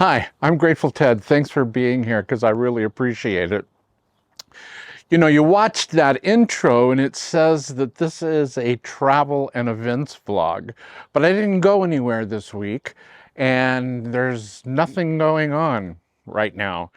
Hi, I'm Grateful Ted. Thanks for being here because I really appreciate it. You know, you watched that intro and it says that this is a travel and events vlog, but I didn't go anywhere this week and there's nothing going on right now.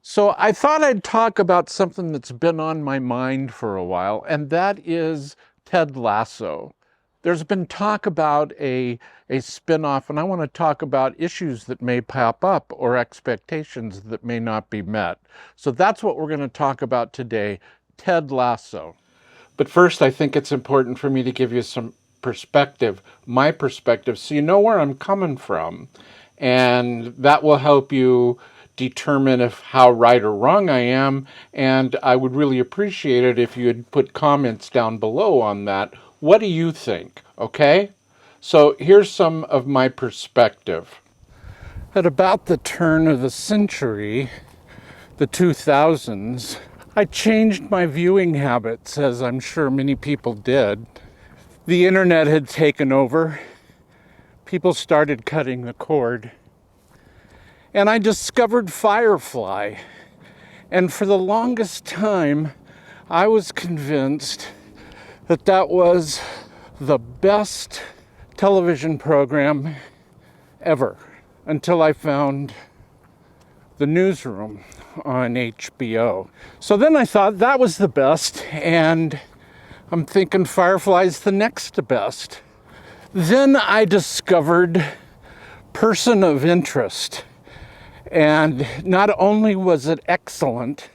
So I thought I'd talk about something that's been on my mind for a while, and that is Ted Lasso. There's been talk about a spinoff, and I want to talk about issues that may pop up or expectations that may not be met. So that's what we're going to talk about today, Ted Lasso. But first, I think it's important for me to give you some perspective, my perspective, so you know where I'm coming from. And that will help you determine how right or wrong I am. And I would really appreciate it if you'd put comments down below on that. What do you think? Okay? So here's some of my perspective. At about the turn of the century, the 2000s, I changed my viewing habits, as I'm sure many people did. The internet had taken over. People started cutting the cord. And I discovered Firefly. And for the longest time, I was convinced that that was the best television program ever, until I found The Newsroom on HBO. So then I thought that was the best, and I'm thinking Firefly's the next best. Then I discovered Person of Interest. And not only was it excellent,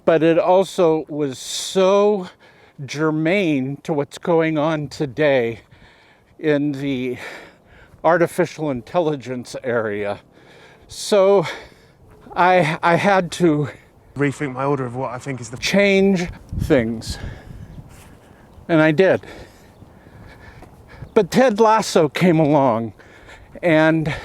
but it also was so germane to what's going on today in the artificial intelligence area. So I had to rethink my order of what I think is the change things. And I did. But Ted Lasso came along, and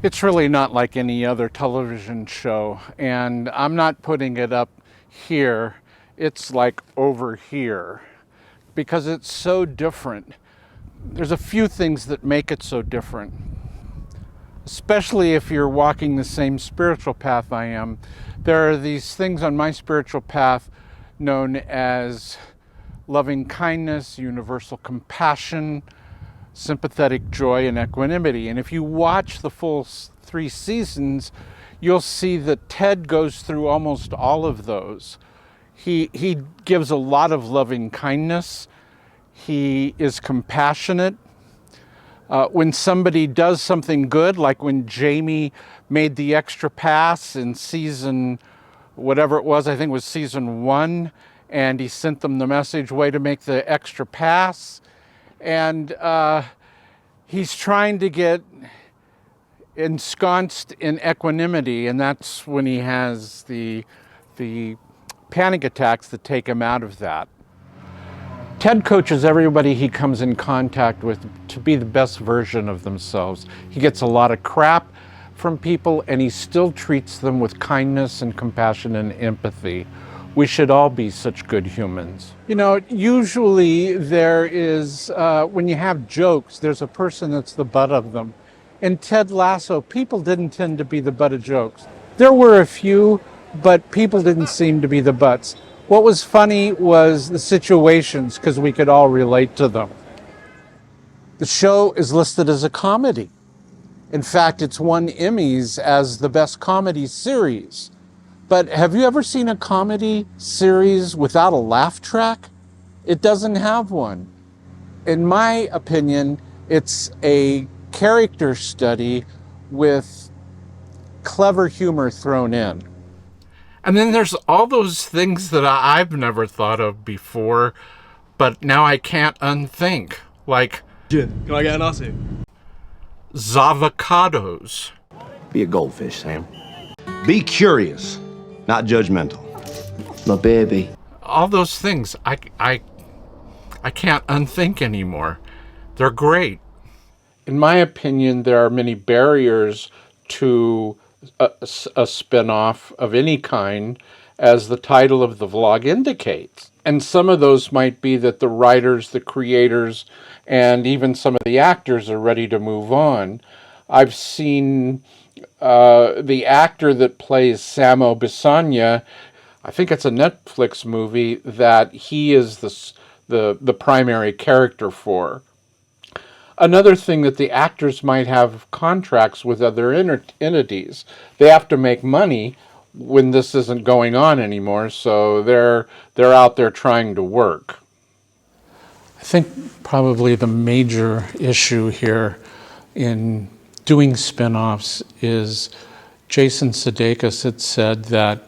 it's really not like any other television show, and I'm not putting it up here. It's like over here, because it's so different. There's a few things that make it so different, especially if you're walking the same spiritual path I am. There are these things on my spiritual path known as loving kindness, universal compassion, sympathetic joy, and equanimity. And if you watch the full 3 seasons, you'll see that Ted goes through almost all of those. He gives a lot of loving kindness. He is compassionate. When somebody does something good, like when Jamie made the extra pass in season, whatever it was, I think it was season 1, and he sent them the message, way to make the extra pass. And he's trying to get ensconced in equanimity, and that's when he has the panic attacks that take him out of that. Ted coaches everybody he comes in contact with to be the best version of themselves. He gets a lot of crap from people, and he still treats them with kindness and compassion and empathy. We should all be such good humans. You know, usually there is, when you have jokes, there's a person that's the butt of them. In Ted Lasso, people didn't tend to be the butt of jokes. There were a few, but people didn't seem to be the butts. What was funny was the situations, because we could all relate to them. The show is listed as a comedy. In fact, it's won Emmys as the best comedy series. But have you ever seen a comedy series without a laugh track? It doesn't have one. In my opinion, it's a character study with clever humor thrown in. And then there's all those things that I've never thought of before, but now I can't unthink. Like, Can I get an Aussie? Zavocados. Be a goldfish, Sam. Be curious, not judgmental. My baby. All those things, I can't unthink anymore. They're great. In my opinion, there are many barriers to a spinoff of any kind, as the title of the vlog indicates. And some of those might be that the writers, the creators, and even some of the actors are ready to move on. I've seen the actor that plays Samo Bisogna, I think it's a Netflix movie that he is the primary character for. Another thing that the actors might have contracts with other entities. They have to make money when this isn't going on anymore, so they're out there trying to work. I think probably the major issue here in doing spinoffs is Jason Sudeikis had said that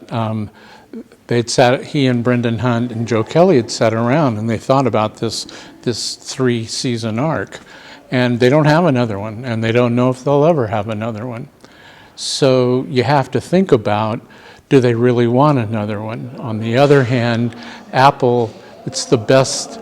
he and Brendan Hunt and Joe Kelly had sat around and they thought about this 3-season arc, and they don't have another one, and they don't know if they'll ever have another one. So you have to think about, do they really want another one? On the other hand, Apple, it's the best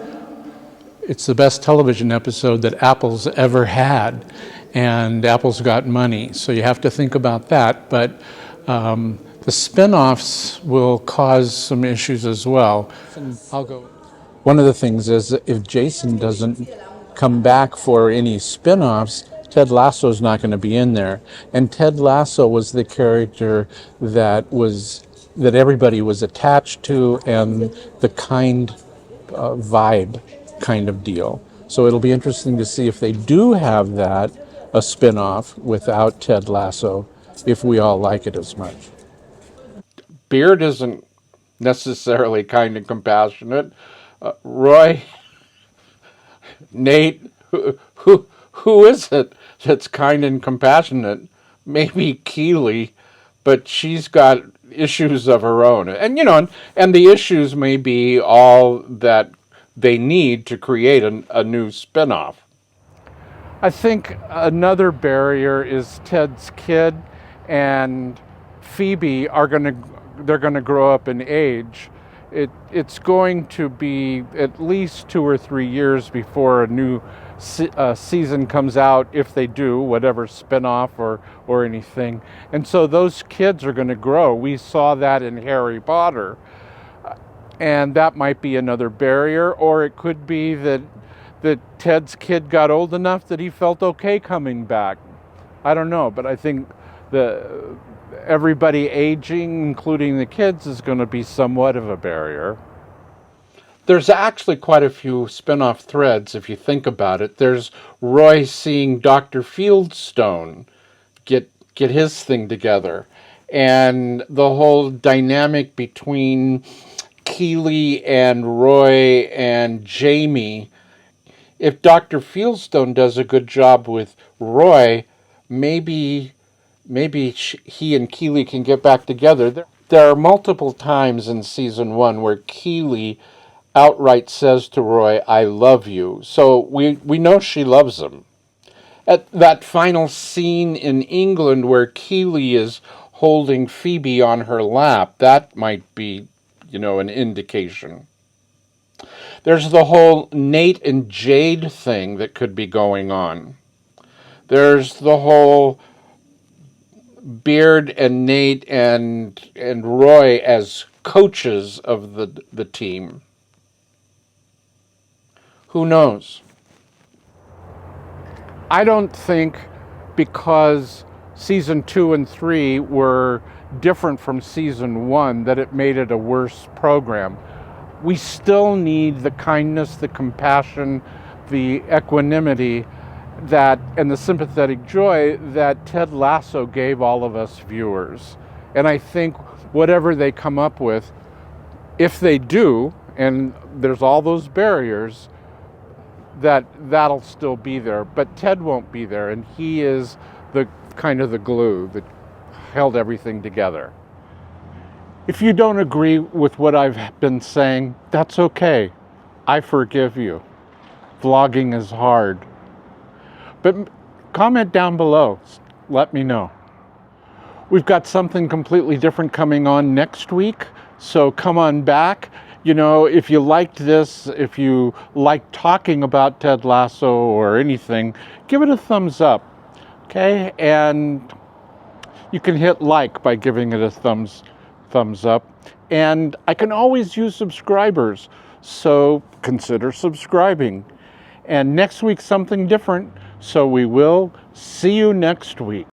television episode that Apple's ever had, and Apple's got money, so you have to think about that. But the spin-offs will cause some issues as well. One of the things is, if Jason doesn't come back for any spin-offs, Ted Lasso's not going to be in there. And Ted Lasso was the character that everybody was attached to, and the kind vibe kind of deal. So it'll be interesting to see if they do have that, a spin-off without Ted Lasso, if we all like it as much. Beard isn't necessarily kind and compassionate. Roy, Nate, who is it that's kind and compassionate? Maybe Keely, but she's got issues of her own. And, and the issues may be all that they need to create a new spinoff. I think another barrier is Ted's kid and Phoebe they're going to grow up in age. It's going to be at least 2 or 3 years before a new season comes out, if they do, whatever spinoff or anything. And so those kids are going to grow. We saw that in Harry Potter. And that might be another barrier, or it could be that Ted's kid got old enough that he felt okay coming back. I don't know, but I think everybody aging, including the kids, is going to be somewhat of a barrier. There's actually quite a few spin-off threads if you think about it. There's Roy seeing Dr. Fieldstone get his thing together, and the whole dynamic between Keely and Roy and Jamie. If Dr. Fieldstone does a good job with Roy, maybe he and Keely can get back together. There are multiple times in season 1 where Keely outright says to Roy, "I love you." So we know she loves him. At that final scene in England where Keely is holding Phoebe on her lap, that might be, an indication. There's the whole Nate and Jade thing that could be going on. There's the whole Beard and Nate and Roy as coaches of the team. Who knows? I don't think because season 2 and 3 were different from season 1 that it made it a worse program. We still need the kindness, the compassion, the equanimity and the sympathetic joy that Ted Lasso gave all of us viewers. And I think whatever they come up with, if they do, and there's all those barriers, that'll still be there. But Ted won't be there, and he is the kind of the glue that held everything together. If you don't agree with what I've been saying, that's okay. I forgive you. Vlogging is hard. But comment down below. Let me know. We've got something completely different coming on next week, so come on back. If you liked this, if you like talking about Ted Lasso or anything, give it a thumbs up, okay? And you can hit like by giving it a thumbs up. And I can always use subscribers, so consider subscribing. And next week, something different, so we will see you next week.